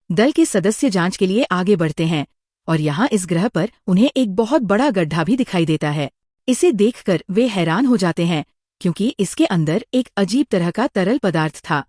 दल के सदस्य जांच के लिए आगे बढ़ते हैं और यहाँ इस ग्रह पर उन्हें एक बहुत बड़ा गड्ढा भी दिखाई देता है। इसे देखकर वे हैरान हो जाते हैं क्योंकि इसके अंदर एक अजीब तरह का तरल पदार्थ था।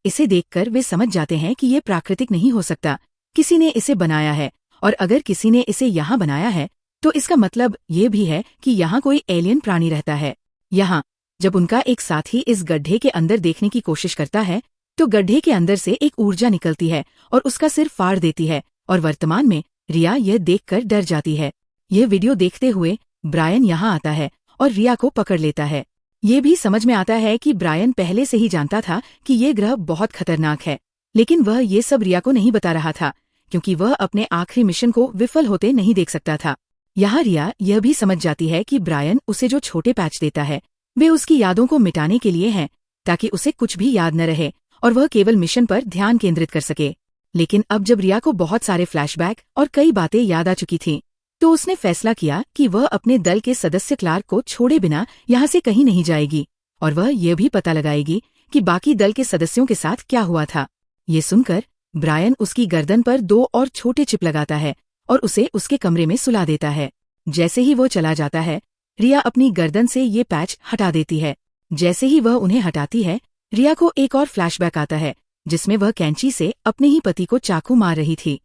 इसे देखकर वे समझ जाते हैं कि ये प्राकृतिक नहीं हो सकता, किसी ने इसे बनाया है, और अगर किसी ने इसे यहाँ बनाया है तो इसका मतलब ये भी है कि यहाँ कोई एलियन प्राणी रहता है। यहाँ जब उनका एक साथी इस गड्ढे के अंदर देखने की कोशिश करता है तो गड्ढे के अंदर से एक ऊर्जा निकलती है और उसका सिर फाड़ देती है, और वर्तमान में रिया यह देखकर डर जाती है। यह वीडियो देखते हुए ब्रायन यहाँ आता है और रिया को पकड़ लेता है। ये भी समझ में आता है कि ब्रायन पहले से ही जानता था कि ये ग्रह बहुत खतरनाक है, लेकिन वह ये सब रिया को नहीं बता रहा था क्योंकि वह अपने आखिरी मिशन को विफल होते नहीं देख सकता था। यहाँ रिया यह भी समझ जाती है कि ब्रायन उसे जो छोटे पैच देता है वे उसकी यादों को मिटाने के लिए हैं, ताकि उसे कुछ भी याद न रहे और वह केवल मिशन पर ध्यान केंद्रित कर सके। लेकिन अब जब रिया को बहुत सारे फ्लैशबैक और कई बातें याद आ चुकी थीं, तो उसने फैसला किया कि वह अपने दल के सदस्य क्लार्क को छोड़े बिना यहाँ से कहीं नहीं जाएगी और वह यह भी पता लगाएगी कि बाकी दल के सदस्यों के साथ क्या हुआ था। ये सुनकर ब्रायन उसकी गर्दन पर 2 और छोटे चिप लगाता है और उसे उसके कमरे में सुला देता है। जैसे ही वो चला जाता है, रिया अपनी गर्दन से ये पैच हटा देती है। जैसे ही वह उन्हें हटाती है, रिया को एक और फ्लैशबैक आता है जिसमें वह कैंची से अपने ही पति को चाकू मार रही थी।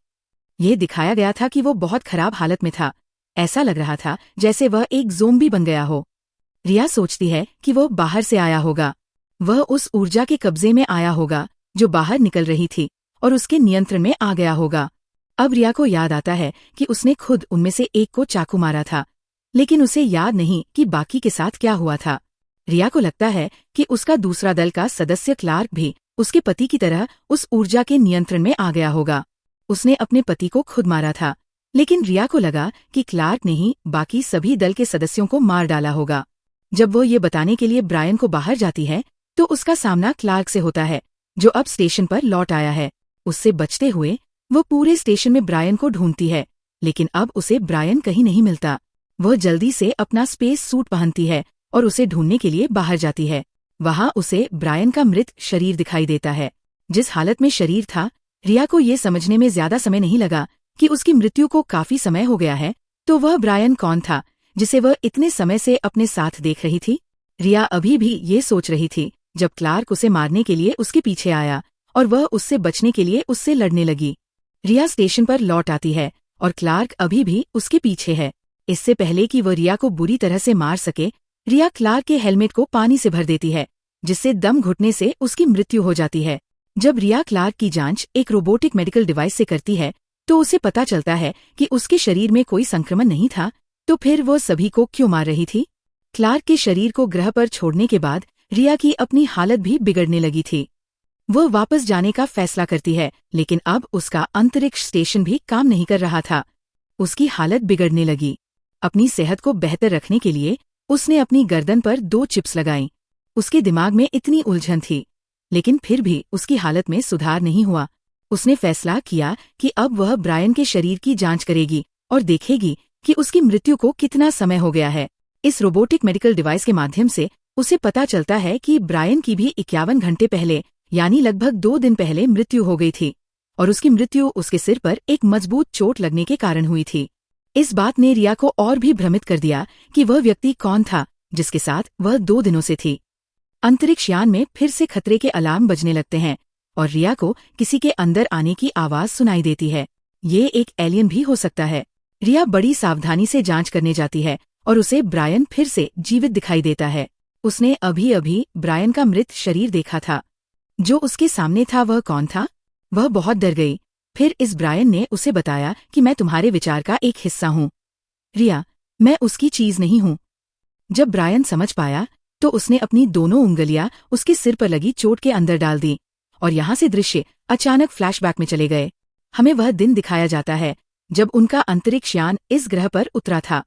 ये दिखाया गया था कि वो बहुत खराब हालत में था। ऐसा लग रहा था जैसे वह एक ज़ोंबी बन गया हो। रिया सोचती है कि वो बाहर से आया होगा, वह उस ऊर्जा के कब्जे में आया होगा जो बाहर निकल रही थी और उसके नियंत्रण में आ गया होगा। अब रिया को याद आता है कि उसने खुद उनमें से एक को चाकू मारा था, लेकिन उसे याद नहीं कि बाकी के साथ क्या हुआ था। रिया को लगता है कि उसका दूसरा दल का सदस्य क्लार्क भी उसके पति की तरह उस ऊर्जा के नियंत्रण में आ गया होगा। उसने अपने पति को खुद मारा था, लेकिन रिया को लगा कि क्लार्क ने ही बाकी सभी दल के सदस्यों को मार डाला होगा। जब वो ये बताने के लिए ब्रायन को बाहर जाती है तो उसका सामना क्लार्क से होता है, जो अब स्टेशन पर लौट आया है। उससे बचते हुए वो पूरे स्टेशन में ब्रायन को ढूंढती है, लेकिन अब उसे ब्रायन कहीं नहीं मिलता। वह जल्दी से अपना स्पेस सूट पहनती है और उसे ढूंढने के लिए बाहर जाती है। वहां उसे ब्रायन का मृत शरीर दिखाई देता है। जिस हालत में शरीर था, रिया को ये समझने में ज्यादा समय नहीं लगा कि उसकी मृत्यु को काफी समय हो गया है, तो वह ब्रायन कौन था जिसे वह इतने समय से अपने साथ देख रही थी। रिया अभी भी ये सोच रही थी जब क्लार्क उसे मारने के लिए उसके पीछे आया और वह उससे बचने के लिए उससे लड़ने लगी। रिया स्टेशन पर लौट आती है और क्लार्क अभी भी उसके पीछे है। इससे पहले कि वह रिया को बुरी तरह से मार सके, रिया क्लार्क के हेलमेट को पानी से भर देती है, जिससे दम घुटने से उसकी मृत्यु हो जाती है। जब रिया क्लार्क की जांच एक रोबोटिक मेडिकल डिवाइस से करती है तो उसे पता चलता है कि उसके शरीर में कोई संक्रमण नहीं था, तो फिर वो सभी को क्यों मार रही थी। क्लार्क के शरीर को ग्रह पर छोड़ने के बाद रिया की अपनी हालत भी बिगड़ने लगी थी। वह वापस जाने का फैसला करती है, लेकिन अब उसका अंतरिक्ष स्टेशन भी काम नहीं कर रहा था। उसकी हालत बिगड़ने लगी। अपनी सेहत को बेहतर रखने के लिए उसने अपनी गर्दन पर 2 चिप्स लगाईं। उसके दिमाग में इतनी उलझन थी, लेकिन फिर भी उसकी हालत में सुधार नहीं हुआ। उसने फैसला किया कि अब वह ब्रायन के शरीर की जांच करेगी और देखेगी कि उसकी मृत्यु को कितना समय हो गया है। इस रोबोटिक मेडिकल डिवाइस के माध्यम से उसे पता चलता है कि ब्रायन की भी 51 घंटे पहले, यानी लगभग 2 दिन पहले मृत्यु हो गई थी, और उसकी मृत्यु उसके सिर पर एक मजबूत चोट लगने के कारण हुई थी। इस बात ने रिया को और भी भ्रमित कर दिया कि वह व्यक्ति कौन था जिसके साथ वह 2 दिनों से थी। अंतरिक्ष यान में फिर से खतरे के अलार्म बजने लगते हैं और रिया को किसी के अंदर आने की आवाज सुनाई देती है। ये एक एलियन भी हो सकता है। रिया बड़ी सावधानी से जांच करने जाती है और उसे ब्रायन फिर से जीवित दिखाई देता है। उसने अभी अभी ब्रायन का मृत शरीर देखा था। जो उसके सामने था वह कौन था? वह बहुत डर गई। फिर इस ब्रायन ने उसे बताया कि मैं तुम्हारे विचार का एक हिस्सा हूँ। रिया, मैं उसकी चीज नहीं हूँ। जब ब्रायन समझ पाया तो उसने अपनी दोनों उंगलियां उसके सिर पर लगी चोट के अंदर डाल दी और यहाँ से दृश्य अचानक फ्लैशबैक में चले गए। हमें वह दिन दिखाया जाता है जब उनका अंतरिक्ष यान इस ग्रह पर उतरा था।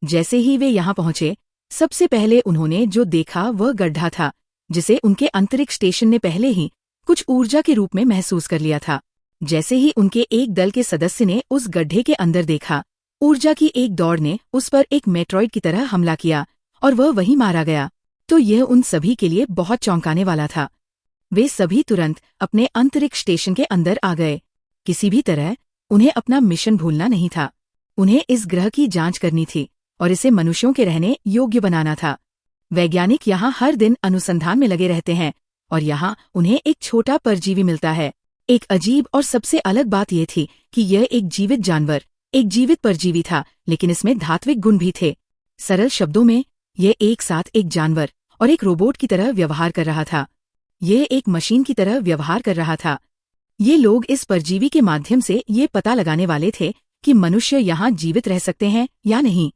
जैसे ही वे यहाँ पहुंचे, सबसे पहले उन्होंने जो देखा वह गड्ढा था, जिसे उनके अंतरिक्ष स्टेशन ने पहले ही कुछ ऊर्जा के रूप में महसूस कर लिया था। जैसे ही उनके एक दल के सदस्य ने उस गड्ढे के अंदर देखा, ऊर्जा की एक दौड़ ने उस पर एक मेट्रॉइड की तरह हमला किया और वह वहीं मारा गया। तो यह उन सभी के लिए बहुत चौंकाने वाला था। वे सभी तुरंत अपने अंतरिक्ष स्टेशन के अंदर आ गए। किसी भी तरह उन्हें अपना मिशन भूलना नहीं था। उन्हें इस ग्रह की जांच करनी थी और इसे मनुष्यों के रहने योग्य बनाना था। वैज्ञानिक यहाँ हर दिन अनुसंधान में लगे रहते हैं और यहाँ उन्हें एक छोटा परजीवी मिलता है। एक अजीब और सबसे अलग बात यह थी कि यह एक जीवित जानवर, एक जीवित परजीवी था, लेकिन इसमें धात्विक गुण भी थे। सरल शब्दों में, यह एक साथ एक जानवर और एक रोबोट की तरह व्यवहार कर रहा था। यह एक मशीन की तरह व्यवहार कर रहा था। ये लोग इस परजीवी के माध्यम से ये पता लगाने वाले थे कि मनुष्य यहाँ जीवित रह सकते हैं या नहीं।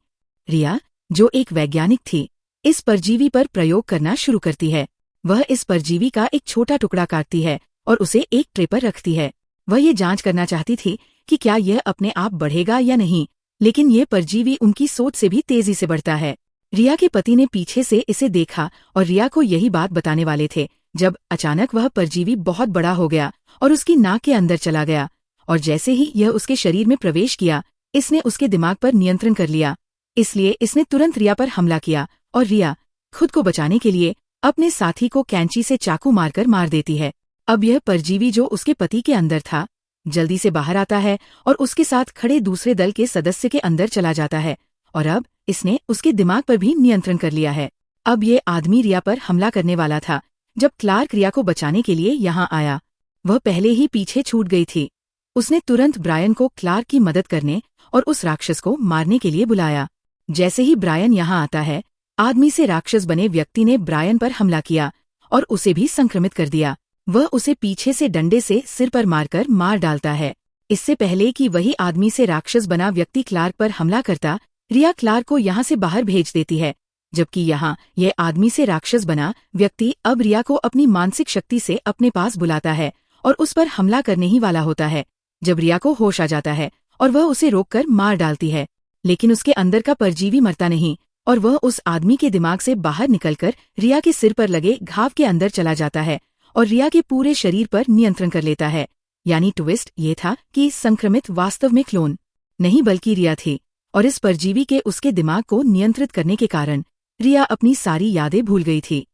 रिया, जो एक वैज्ञानिक थी, इस परजीवी पर प्रयोग करना शुरू करती है। वह इस परजीवी का एक छोटा टुकड़ा काटती है और उसे एक ट्रे पर रखती है। वह ये जांच करना चाहती थी कि क्या यह अपने आप बढ़ेगा या नहीं, लेकिन ये परजीवी उनकी सोच से भी तेजी से बढ़ता है। रिया के पति ने पीछे से इसे देखा और रिया को यही बात बताने वाले थे जब अचानक वह परजीवी बहुत बड़ा हो गया और उसकी नाक के अंदर चला गया, और जैसे ही यह उसके शरीर में प्रवेश किया, इसने उसके दिमाग पर नियंत्रण कर लिया। इसलिए इसने तुरंत रिया पर हमला किया और रिया खुद को बचाने के लिए अपने साथी को कैंची से चाकू मारकर मार देती है। अब यह परजीवी जो उसके पति के अंदर था जल्दी से बाहर आता है और उसके साथ खड़े दूसरे दल के सदस्य के अंदर चला जाता है, और अब इसने उसके दिमाग पर भी नियंत्रण कर लिया है। अब ये आदमी रिया पर हमला करने वाला था जब क्लार्क रिया को बचाने के लिए यहाँ आया। वह पहले ही पीछे छूट गई थी। उसने तुरंत ब्रायन को क्लार्क की मदद करने और उस राक्षस को मारने के लिए बुलाया। जैसे ही ब्रायन यहाँ आता है, आदमी से राक्षस बने व्यक्ति ने ब्रायन पर हमला किया और उसे भी संक्रमित कर दिया। वह उसे पीछे से डंडे से सिर पर मारकर मार डालता है। इससे पहले कि वही आदमी से राक्षस बना व्यक्ति क्लार्क पर हमला करता, रिया क्लार्क को यहाँ से बाहर भेज देती है, जबकि यहाँ यह आदमी से राक्षस बना व्यक्ति अब रिया को अपनी मानसिक शक्ति से अपने पास बुलाता है और उस पर हमला करने ही वाला होता है जब रिया को होश आ जाता है और वह उसे रोककर मार डालती है। लेकिन उसके अंदर का परजीवी मरता नहीं और वह उस आदमी के दिमाग से बाहर निकलकर रिया के सिर पर लगे घाव के अंदर चला जाता है और रिया के पूरे शरीर पर नियंत्रण कर लेता है। यानी ट्विस्ट ये था कि संक्रमित वास्तव में क्लोन नहीं बल्कि रिया थी, और इस परजीवी के उसके दिमाग को नियंत्रित करने के कारण रिया अपनी सारी यादें भूल गई थी।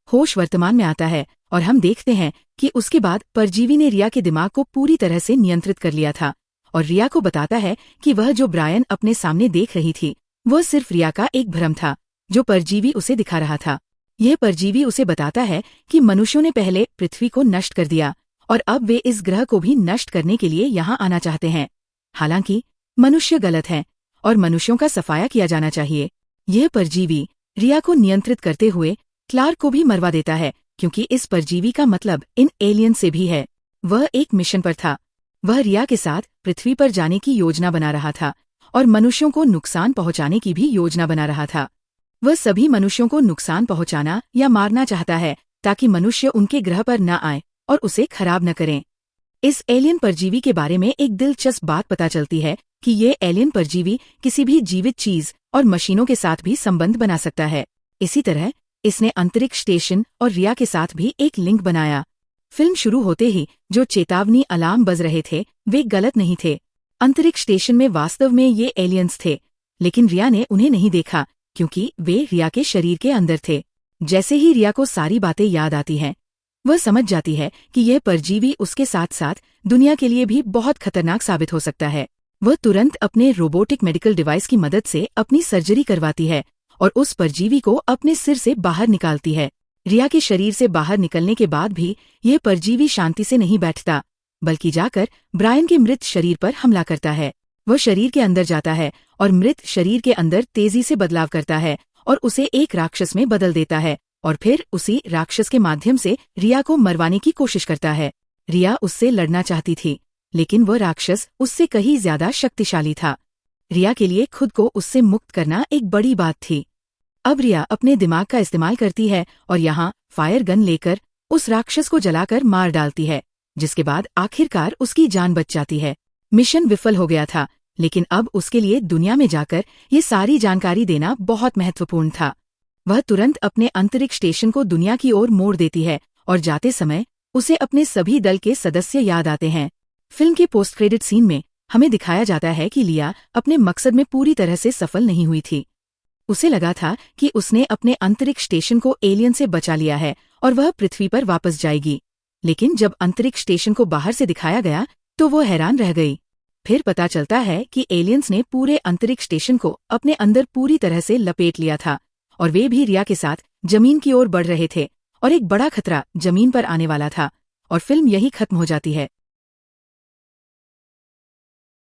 होश वर्तमान में आता है और हम देखते हैं कि उसके बाद परजीवी ने रिया के दिमाग को पूरी तरह से नियंत्रित कर लिया था और रिया को बताता है कि वह जो ब्रायन अपने सामने देख रही थी वह सिर्फ रिया का एक भ्रम था जो परजीवी उसे दिखा रहा था। यह परजीवी उसे बताता है कि मनुष्यों ने पहले पृथ्वी को नष्ट कर दिया और अब वे इस ग्रह को भी नष्ट करने के लिए यहाँ आना चाहते हैं। हालांकि मनुष्य गलत हैं और मनुष्यों का सफाया किया जाना चाहिए। यह परजीवी रिया को नियंत्रित करते हुए क्लार्क को भी मरवा देता है, क्योंकि इस परजीवी का मतलब इन एलियन से भी है। वह एक मिशन पर था। वह रिया के साथ पृथ्वी पर जाने की योजना बना रहा था और मनुष्यों को नुकसान पहुंचाने की भी योजना बना रहा था। वह सभी मनुष्यों को नुकसान पहुंचाना या मारना चाहता है ताकि मनुष्य उनके ग्रह पर न आए और उसे खराब न करें। इस एलियन परजीवी के बारे में एक दिलचस्प बात पता चलती है कि ये एलियन परजीवी किसी भी जीवित चीज और मशीनों के साथ भी संबंध बना सकता है। इसी तरह इसने अंतरिक्ष स्टेशन और रिया के साथ भी एक लिंक बनाया। फिल्म शुरू होते ही जो चेतावनी अलार्म बज रहे थे वे गलत नहीं थे। अंतरिक्ष स्टेशन में वास्तव में ये एलियंस थे, लेकिन रिया ने उन्हें नहीं देखा क्योंकि वे रिया के शरीर के अंदर थे। जैसे ही रिया को सारी बातें याद आती हैं, वह समझ जाती है कि यह परजीवी उसके साथ साथ दुनिया के लिए भी बहुत खतरनाक साबित हो सकता है। वह तुरंत अपने रोबोटिक मेडिकल डिवाइस की मदद से अपनी सर्जरी करवाती है और उस परजीवी को अपने सिर से बाहर निकालती है। रिया के शरीर से बाहर निकलने के बाद भी यह परजीवी शांति से नहीं बैठता, बल्कि जाकर ब्रायन के मृत शरीर पर हमला करता है। वह शरीर के अंदर जाता है और मृत शरीर के अंदर तेजी से बदलाव करता है और उसे एक राक्षस में बदल देता है और फिर उसी राक्षस के माध्यम से रिया को मरवाने की कोशिश करता है। रिया उससे लड़ना चाहती थी, लेकिन वह राक्षस उससे कहीं ज्यादा शक्तिशाली था। रिया के लिए खुद को उससे मुक्त करना एक बड़ी बात थी। अब रिया अपने दिमाग का इस्तेमाल करती है और यहाँ फायर गन लेकर उस राक्षस को जलाकर मार डालती है, जिसके बाद आखिरकार उसकी जान बच जाती है। मिशन विफल हो गया था, लेकिन अब उसके लिए दुनिया में जाकर ये सारी जानकारी देना बहुत महत्वपूर्ण था। वह तुरंत अपने अंतरिक्ष स्टेशन को दुनिया की ओर मोड़ देती है और जाते समय उसे अपने सभी दल के सदस्य याद आते हैं। फिल्म के पोस्ट क्रेडिट सीन में हमें दिखाया जाता है कि लिया अपने मकसद में पूरी तरह से सफल नहीं हुई थी। उसे लगा था कि उसने अपने अंतरिक्ष स्टेशन को एलियन से बचा लिया है और वह पृथ्वी पर वापस जाएगी, लेकिन जब अंतरिक्ष स्टेशन को बाहर से दिखाया गया तो वो हैरान रह गई। फिर पता चलता है कि एलियंस ने पूरे अंतरिक्ष स्टेशन को अपने अंदर पूरी तरह से लपेट लिया था और वे भी रिया के साथ जमीन की ओर बढ़ रहे थे और एक बड़ा खतरा जमीन पर आने वाला था और फिल्म यही खत्म हो जाती है।